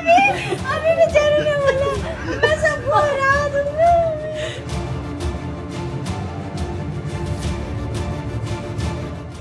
अभी बेचारे ने बोला मैं सबको हरा दूंगा।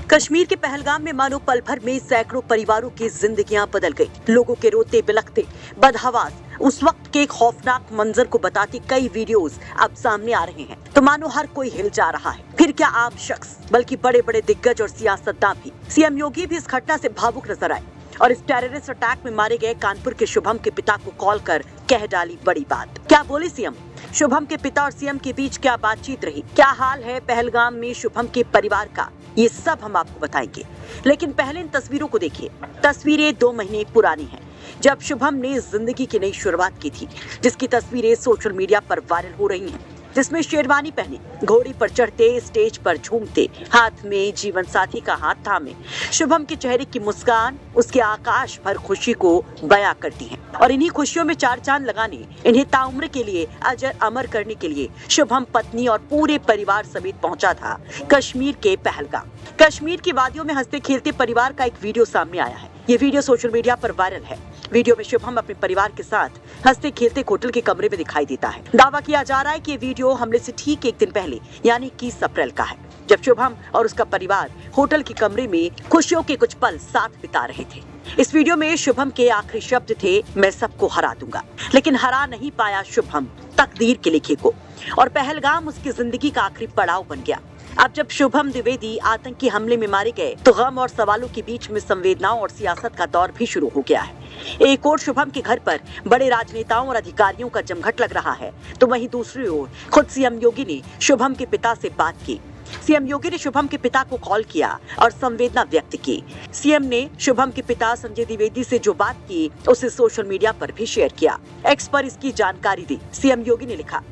कश्मीर के पहलगाम में मानो पल भर में सैकड़ों परिवारों की जिंदगियां बदल गई। लोगों के रोते बिलखते बदहवास उस वक्त के खौफनाक मंजर को बताती कई वीडियोस अब सामने आ रहे हैं, तो मानो हर कोई हिल जा रहा है। फिर क्या आम शख्स, बल्कि बड़े बड़े दिग्गज और सियासतदान भी। सीएम योगी भी इस घटना से भावुक नजर आए और इस टेररिस्ट अटैक में मारे गए कानपुर के शुभम के पिता को कॉल कर कह डाली बड़ी बात। क्या बोले सीएम? शुभम के पिता और सीएम के बीच क्या बातचीत रही? क्या हाल है पहलगाम में शुभम के परिवार का? ये सब हम आपको बताएंगे, लेकिन पहले इन तस्वीरों को देखिए। तस्वीरें 2 महीने पुरानी हैं, जब शुभम ने जिंदगी की नई शुरुआत की थी, जिसकी तस्वीरें सोशल मीडिया पर वायरल हो रही हैं, जिसमें शेरवानी पहने, घोड़ी पर चढ़ते, स्टेज पर झूमते, हाथ में जीवन साथी का हाथ थामे शुभम के चेहरे की मुस्कान उसके आकाश भर खुशी को बयां करती है। और इन्हीं खुशियों में 4 चांद लगाने, इन्हें ताउम्र के लिए अजर अमर करने के लिए शुभम पत्नी और पूरे परिवार समेत पहुंचा था कश्मीर के पहलगाम। कश्मीर की वादियों में हंसते खेलते परिवार का एक वीडियो सामने आया है। ये वीडियो सोशल मीडिया पर वायरल है। वीडियो में शुभम अपने परिवार के साथ हंसते खेलते होटल के कमरे में दिखाई देता है। दावा किया जा रहा है कि ये वीडियो हमले से ठीक 1 दिन पहले यानी 21 अप्रैल का है, जब शुभम और उसका परिवार होटल के कमरे में खुशियों के कुछ पल साथ बिता रहे थे। इस वीडियो में शुभम के आखिरी शब्द थे, मैं सबको हरा दूंगा। लेकिन हरा नहीं पाया शुभम तकदीर के लिखे को, और पहलगाम उसकी जिंदगी का आखिरी पड़ाव बन गया। अब जब शुभम द्विवेदी आतंकी हमले में मारे गए, तो गम और सवालों के बीच में संवेदनाओं और सियासत का दौर भी शुरू हो गया है। एक ओर शुभम के घर पर बड़े राजनेताओं और अधिकारियों का जमघट लग रहा है, तो वहीं दूसरी ओर खुद सीएम योगी ने शुभम के पिता से बात की। सीएम योगी ने शुभम के पिता को कॉल किया और संवेदना व्यक्त की। सीएम ने शुभम के पिता संजय द्विवेदी से जो बात की, उसे सोशल मीडिया पर भी शेयर किया। एक्स पर इसकी जानकारी दी। सीएम योगी ने लिखा,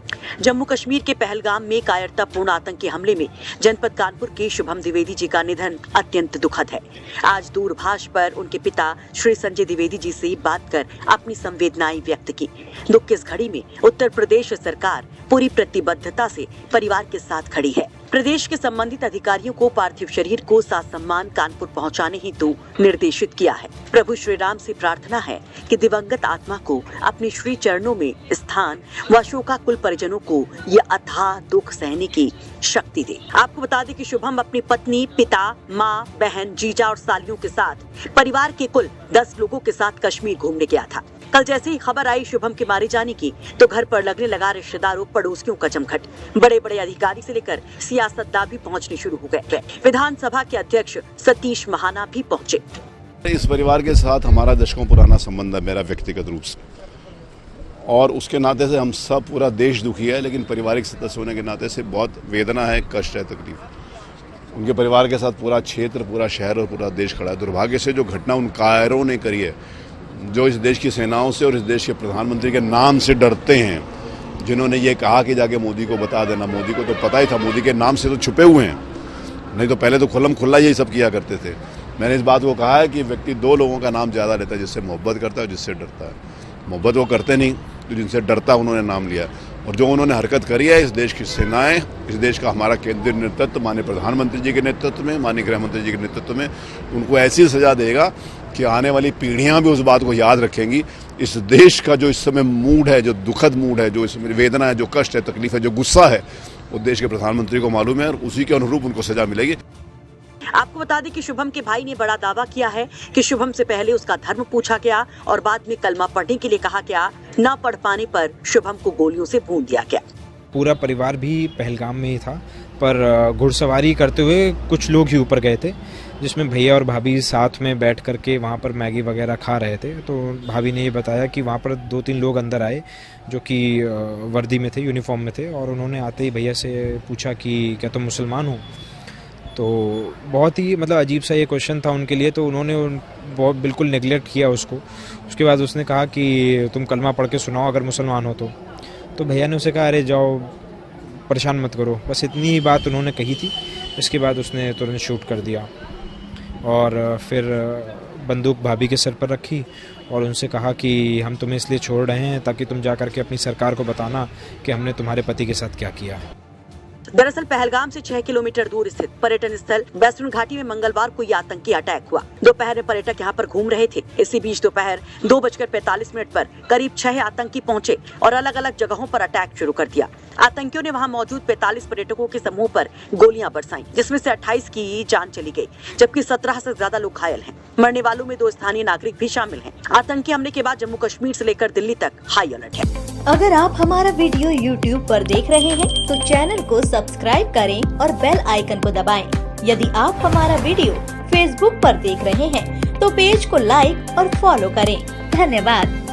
जम्मू कश्मीर के पहलगाम में कायरतापूर्ण आतंकी हमले में जनपद कानपुर के शुभम द्विवेदी जी का निधन अत्यंत दुखद है। आज दूरभाष पर उनके पिता श्री संजय द्विवेदी जी से बात कर अपनी संवेदनाएं व्यक्त की। दुख की इस घड़ी में उत्तर प्रदेश सरकार पूरी प्रतिबद्धता से परिवार के साथ खड़ी है। प्रदेश के संबंधित अधिकारियों को पार्थिव शरीर को सासम्मान कानपुर पहुंचाने हेतु निर्देशित किया है। प्रभु श्री राम से प्रार्थना है कि दिवंगत आत्मा को अपने श्री चरणों में स्थान व शोकाकुल परिजनों को ये अथाह दुख सहने की शक्ति दे। आपको बता दें कि शुभम अपनी पत्नी, पिता, माँ, बहन, जीजा और सालियों के साथ परिवार के कुल 10 लोगों के साथ कश्मीर घूमने गया था। कल जैसे ही खबर आई शुभम के मारे जाने की, तो घर पर लगने लगा रिश्तेदारों, पड़ोसियों का जमघट। बड़े बड़े अधिकारी से लेकर सियासतदान भी पहुंचने शुरू हो गए। विधानसभा के अध्यक्ष सतीश महाना भी पहुंचे। इस परिवार के साथ हमारा दशकों पुराना संबंध है, मेरा व्यक्तिगत रूप से, और उसके नाते से हम सब, पूरा देश दुखी है, लेकिन पारिवारिक सदस्य होने के नाते से बहुत वेदना है, कष्ट है, तकलीफ। उनके परिवार के साथ पूरा क्षेत्र, पूरा शहर और पूरा देश खड़ा है। दुर्भाग्य से जो घटना उन कायरों ने करी है, जो इस देश की सेनाओं से और इस देश के प्रधानमंत्री के नाम से डरते हैं, जिन्होंने ये कहा कि जाके मोदी को बता देना, मोदी को तो पता ही था, मोदी के नाम से तो छुपे हुए हैं, नहीं तो पहले तो खुल्लम खुल्ला यही सब किया करते थे। मैंने इस बात को कहा है कि व्यक्ति 2 लोगों का नाम ज़्यादा लेता है, जिससे मोहब्बत करता है और जिससे डरता है। मोहब्बत वो करते नहीं, तो जिनसे डरता उन्होंने नाम लिया, और जो उन्होंने हरकत करी है, इस देश की सेनाएं, इस देश का हमारा केंद्रीय नेतृत्व माननीय प्रधानमंत्री जी के नेतृत्व में, माननीय गृह मंत्री जी के नेतृत्व में, उनको ऐसी सजा देगा कि आने वाली पीढ़ियां भी उस बात को याद रखेंगी। इस देश का जो इस समय मूड है, जो दुखद मूड है, जो इसमें वेदना है, जो कष्ट है, तकलीफ है, जो गुस्सा है, वो देश के प्रधानमंत्री को मालूम है, और उसी के अनुरूप उनको सजा मिलेगी। आपको बता दें कि शुभम के भाई ने बड़ा दावा किया है कि शुभम से पहले उसका धर्म पूछा गया और बाद में कलमा पढ़ने के लिए कहा गया। न पढ़ पाने पर शुभम को गोलियों से भून दिया गया। पूरा परिवार भी पहलगाम में ही था, पर घुड़सवारी करते हुए कुछ लोग ही ऊपर गए थे, जिसमें भैया और भाभी साथ में बैठ करके वहाँ पर मैगी वगैरह खा रहे थे। तो भाभी ने ये बताया कि वहाँ पर 2-3 लोग अंदर आए जो कि वर्दी में थे, यूनिफॉर्म में थे, और उन्होंने आते ही भैया से पूछा कि क्या तुम मुसलमान हो। तो बहुत ही मतलब अजीब सा ये क्वेश्चन था उनके लिए, तो उन्होंने बहुत बिल्कुल नेगलेक्ट किया उसको। उसके बाद उसने कहा कि तुम कलमा पढ़ के सुनाओ अगर मुसलमान हो तो भैया ने उसे कहा अरे जाओ, परेशान मत करो, बस इतनी ही बात उन्होंने कही थी। इसके बाद उसने तुरंत शूट कर दिया और फिर बंदूक भाभी के सर पर रखी और उनसे कहा कि हम तुम्हें इसलिए छोड़ रहे हैं ताकि तुम जा कर के अपनी सरकार को बताना कि हमने तुम्हारे पति के साथ क्या किया। दरअसल पहलगाम से 6 किलोमीटर दूर स्थित पर्यटन स्थल वेस्टर्न घाटी में मंगलवार को यह आतंकी अटैक हुआ। दोपहर में पर्यटक यहां पर घूम रहे थे। इसी बीच दोपहर 2:45 पर करीब 6 आतंकी पहुंचे और अलग अलग जगहों पर अटैक शुरू कर दिया। आतंकियों ने वहां मौजूद 45 पर्यटकों के समूह पर गोलियां बरसाई, जिसमें से 28 की जान चली गई, जबकि 17 से ज्यादा लोग घायल हैं। मरने वालों में 2 स्थानीय नागरिक भी शामिल हैं। आतंकी हमले के बाद जम्मू कश्मीर से लेकर दिल्ली तक हाई अलर्ट है। अगर आप हमारा वीडियो YouTube पर देख रहे हैं तो चैनल को सब्सक्राइब करें और बेल आइकन को दबाएं। यदि आप हमारा वीडियो Facebook पर देख रहे हैं तो पेज को लाइक और फॉलो करें। धन्यवाद।